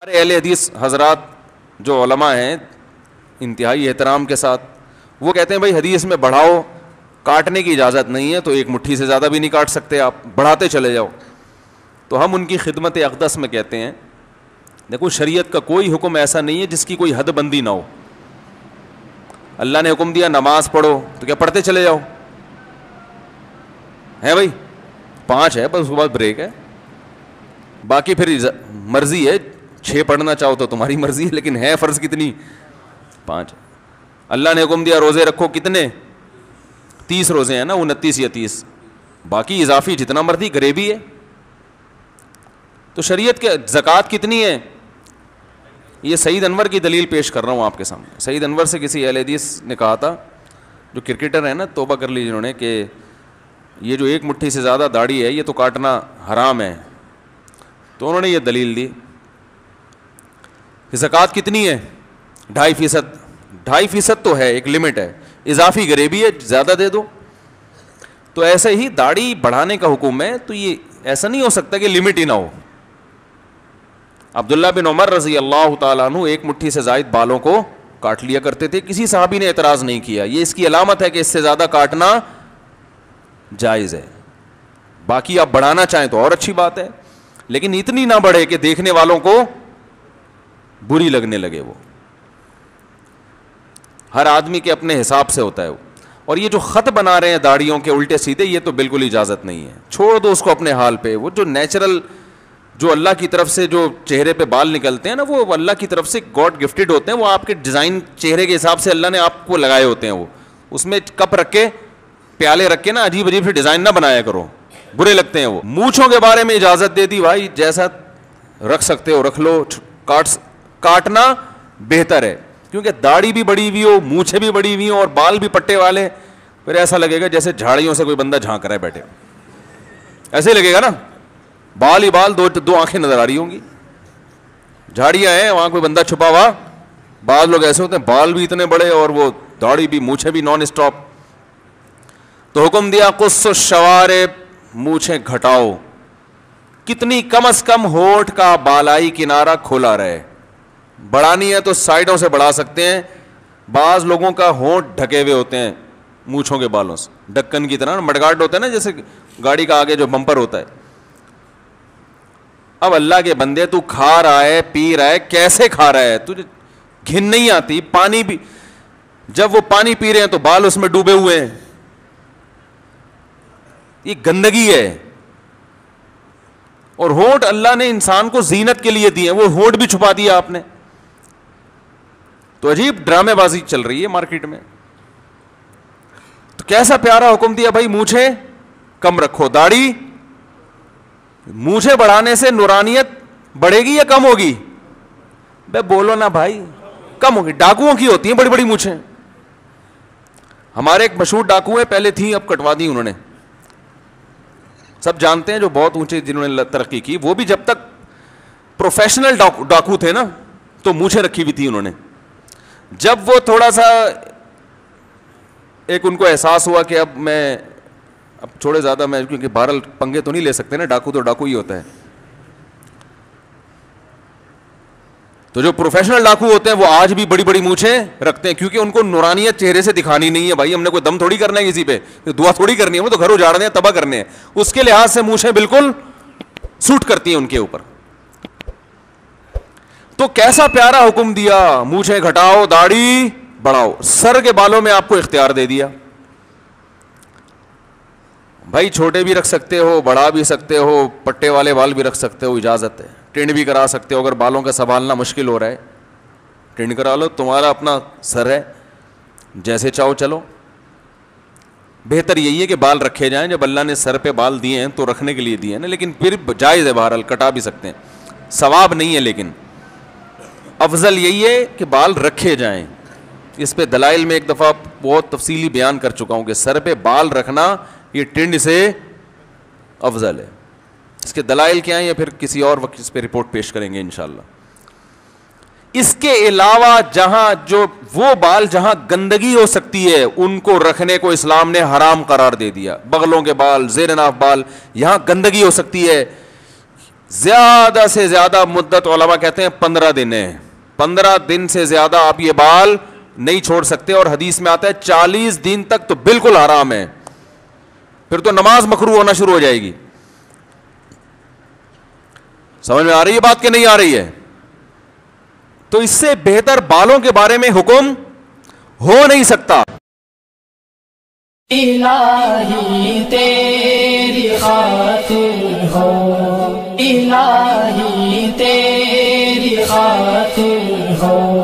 ہمارے اہل حدیث حضرات جو علماء ہیں انتہائی احترام کے ساتھ وہ کہتے ہیں بھائی حدیث میں بڑھاؤ، کاٹنے کی اجازت نہیں ہے، تو ایک مٹھی سے زیادہ بھی نہیں کاٹ سکتے آپ، بڑھاتے چلے جاؤ. تو ہم ان کی خدمت اقدس میں کہتے ہیں دیکھو شریعت کا کوئی حکم ایسا نہیں ہے جس کی کوئی حد بندی نہ ہو. اللہ نے حکم دیا نماز پڑھو تو کیا پڑھتے چلے جاؤ؟ ہے بھائی 5 ہے بس، اس کے بعد بریک ہے. باقی پھر مرضی ہے، 6 پڑھنا چاہو تو تمہاری مرضی ہے، لیکن ہے فرض کتنی؟ 5. اللہ نے حکم دیا روزے رکھو، کتنے؟ 30 روزے ہیں نا، 29 یا 30، باقی اضافی جتنا مرضی غریبی ہے. تو شریعت کے زکوٰۃ کتنی ہے؟ یہ سعید انور کی دلیل پیش کر رہا ہوں آپ کے سامنے. سعید انور سے کسی اہل حدیث نے کہا تھا، جو کرکٹر ہے نا، توبہ کر لی جنہوں نے، کہ یہ جو 1 مٹھی سے زیادہ داڑھی ہے یہ تو کاٹنا حرام ہے. تو انہوں نے یہ دلیل دی کہ زکوٰۃ کتنی ہے؟ 2.5%. 2.5% تو ہے، ایک لمٹ ہے، اضافی غریبی ہے، زیادہ دے دو. تو ایسے ہی داڑھی بڑھانے کا حکم ہے، تو یہ ایسا نہیں ہو سکتا کہ لمٹ ہی نہ ہو. عبداللہ بن عمر رضی اللہ تعالیٰ عنہ 1 مٹھی سے زائد بالوں کو کاٹ لیا کرتے تھے، کسی صحابی نے اعتراض نہیں کیا. یہ اس کی علامت ہے کہ اس سے زیادہ کاٹنا جائز ہے. باقی آپ بڑھانا چاہیں تو اور اچھی بات ہے، لیکن اتنی نہ بڑھے کہ دیکھنے والوں کو بری لگنے لگے. وہ ہر آدمی کے اپنے حساب سے ہوتا ہے. اور یہ جو خط بنا رہے ہیں داڑھیوں کے الٹے سیدھے، یہ تو بالکل اجازت نہیں ہے. چھوڑ دو اس کو اپنے حال پہ. وہ جو نیچرل، جو اللہ کی طرف سے جو چہرے پہ بال نکلتے ہیں نا، وہ اللہ کی طرف سے گاڈ گفٹڈ ہوتے ہیں. وہ آپ کے ڈیزائن چہرے کے حساب سے اللہ نے آپ کو لگائے ہوتے ہیں. وہ اس میں کپ رکھ کے، پیالے رکھ کے نا عجیب عجیب سے ڈیزائن نہ بنایا کرو، برے لگتے ہیں وہ. مونچھوں کے بارے میں اجازت دے دی بھائی، جیسا رکھ سکتے ہو رکھ لو، کاٹنا بہتر ہے. کیونکہ داڑھی بھی بڑی ہوئی ہو، مونچھیں بھی بڑی ہوئی ہوں اور بال بھی پٹے والے، پھر ایسا لگے گا جیسے جھاڑیوں سے کوئی بندہ جھانک رہا ہے بیٹھے. ایسے ہی لگے گا نا، بال ہی بال، دو آنکھیں نظر آ رہی ہوں گی. جھاڑیاں ہیں وہاں کوئی بندہ چھپا ہوا. بعض لوگ ایسے ہوتے ہیں بال بھی اتنے بڑے اور وہ داڑھی بھی، مونچھیں بھی نان اسٹاپ. تو حکم دیا قص الشوارب، مونچھیں گھٹاؤ. کتنی؟ کم از کم ہونٹ کا بالائی کنارہ کھولا رہے. بڑھانی ہے تو سائڈوں سے بڑھا سکتے ہیں. بعض لوگوں کا ہونٹ ڈھکے ہوئے ہوتے ہیں مونچھوں کے بالوں سے، ڈکن کی طرح مڈگارڈ ہوتا ہے نا، جیسے گاڑی کا آگے جو بمپر ہوتا ہے. اب اللہ کے بندے تو کھا رہا ہے، پی رہا ہے، کیسے کھا رہا ہے؟ تجھے گھن نہیں آتی؟ پانی بھی جب وہ پانی پی رہے ہیں تو بال اس میں ڈوبے ہوئے ہیں. یہ گندگی ہے. اور ہونٹ اللہ نے انسان کو زینت کے لیے دیے، وہ ہونٹ بھی چھپا دیا آپ نے. تو عجیب ڈرامے بازی چل رہی ہے مارکیٹ میں. تو کیسا پیارا حکم دیا بھائی، مونچھیں کم رکھو. داڑھی، مونچھیں بڑھانے سے نورانیت بڑھے گی یا کم ہوگی؟ بے بولو نا بھائی، کم ہوگی. ڈاکوؤں کی ہوتی ہیں بڑی بڑی مونچھیں. ہمارے ایک مشہور ڈاکو ہیں، پہلے تھی اب کٹوا دی انہوں نے، سب جانتے ہیں، جو بہت اونچے جنہوں نے ترقی کی. وہ بھی جب تک پروفیشنل ڈاکو تھے نا تو مونچھیں رکھی ہوئی تھی انہوں نے. جب وہ تھوڑا سا ایک ان کو احساس ہوا کہ اب چھوڑے زیادہ میں، کیونکہ بہرحال پنگے تو نہیں لے سکتے نا، ڈاکو تو ڈاکو ہی ہوتا ہے. تو جو پروفیشنل ڈاکو ہوتے ہیں وہ آج بھی بڑی بڑی مونچھیں رکھتے ہیں، کیونکہ ان کو نورانیت چہرے سے دکھانی نہیں ہے. بھائی ہم نے کوئی دم تھوڑی کرنا ہے کسی پہ، دعا تھوڑی کرنی ہے، وہ تو گھر اجاڑنے ہیں، تباہ کرنے ہیں. اس کے لحاظ سے مونچھیں بالکل سوٹ کرتی ہیں ان کے اوپر. تو کیسا پیارا حکم دیا، مونچھیں گھٹاؤ، داڑھی بڑھاؤ. سر کے بالوں میں آپ کو اختیار دے دیا. بھائی چھوٹے بھی رکھ سکتے ہو، بڑھا بھی سکتے ہو، پٹے والے بال بھی رکھ سکتے ہو، اجازت ہے. ٹرنڈ بھی کرا سکتے ہو، اگر بالوں کا سنبھالنا مشکل ہو رہا ہے ٹرنڈ کرا لو، تمہارا اپنا سر ہے، جیسے چاہو چلو. بہتر یہی ہے کہ بال رکھے جائیں. جب اللہ نے سر پہ بال دیے ہیں تو رکھنے کے لیے دیے ہیں نا، لیکن پھر جائز ہے، بہرحال کٹا بھی سکتے ہیں، ثواب نہیں ہے. لیکن افضل یہی ہے کہ بال رکھے جائیں. اس پہ دلائل میں ایک دفعہ بہت تفصیلی بیان کر چکا ہوں کہ سر پہ بال رکھنا یہ ٹرنڈ سے افضل ہے. اس کے دلائل کیا ہیں، یا پھر کسی اور وقت اس پہ رپورٹ پیش کریں گے انشاءاللہ. اس کے علاوہ وہ بال جہاں گندگی ہو سکتی ہے ان کو رکھنے کو اسلام نے حرام قرار دے دیا. بغلوں کے بال، زیر ناف بال، یہاں گندگی ہو سکتی ہے، زیادہ سے زیادہ مدت علماء کہتے ہیں 15 دن ہے. 15 دن سے زیادہ آپ یہ بال نہیں چھوڑ سکتے, اور حدیث میں آتا ہے 40 دن تک تو بالکل حرام ہے, پھر تو نماز مکروہ ہونا شروع ہو جائے گی. سمجھ میں آ رہی ہے بات کہ نہیں آ رہی ہے؟ تو اس سے بہتر بالوں کے بارے میں حکم ہو نہیں سکتا. الہی تیری خاطر ہو, الہی تیری خاطر ہو.